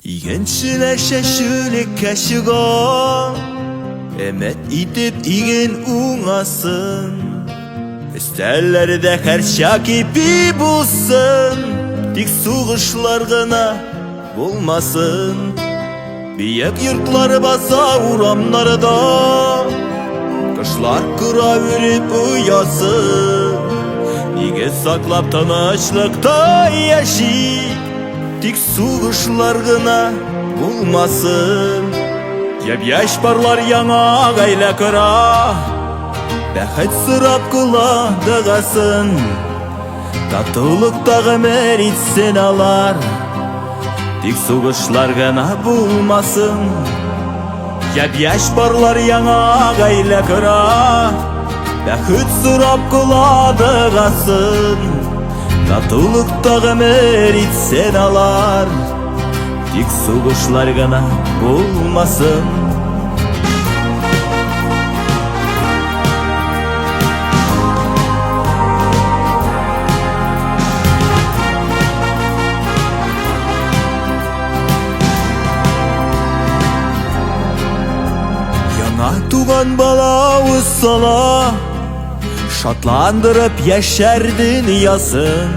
İgençler şaşılık kaşıgo Emet itip igen uğasın Üstellerde her şakipi bulsun Dik suğuşlar gına bulmasın Biyek yurtları basa uramlarda Kışlar kıra verip uyasın İge saklap tanışlıkta yaşı Dik suğuşlar gına bulmasın Yep yaş barlar yana gayla kıra Bәхет сұрап құладығасын Татулықтағы мәритсен алар Тек соғышлар ғана болмасын Еп яш барлар яңа ғайла кіра Бәхет сұрап құладығасын Татулықтағы мәритсен алар Тек соғышлар ғана болмасын Туған бала ұсала Шатландырып яшәр дүниясын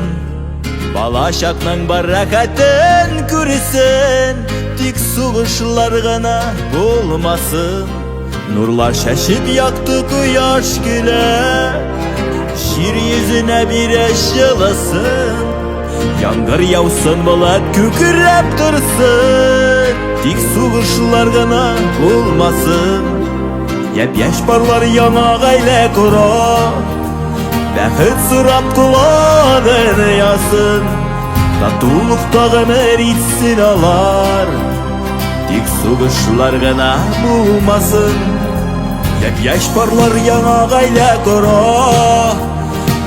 Бала шақның баракатын күрсін Тик суғышлар ғана болмасын Нурлар шәшіп яқты құяш күлі Жер yüzіне бире жылысын Яңғыр яусын болат көкіріп тұрсын Тик суғышлар ғана болмасын Еп яш барлар яңа ғайлә құра Бәхет сұрап құладын ясын Татулықтағы мәритсін алар Тек суғышлар ғана болмасын Еп яш барлар яңа ғайлә құра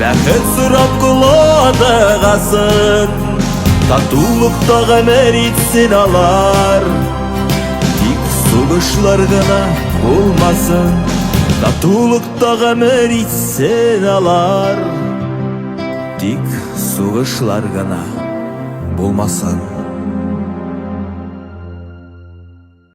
Бәхет сұрап құладын ясын Татулықтағы мәритсін алар Суғышлар ғана болмасын Татулықтағы мәритсен алар Тик суғышлар ғана болмасын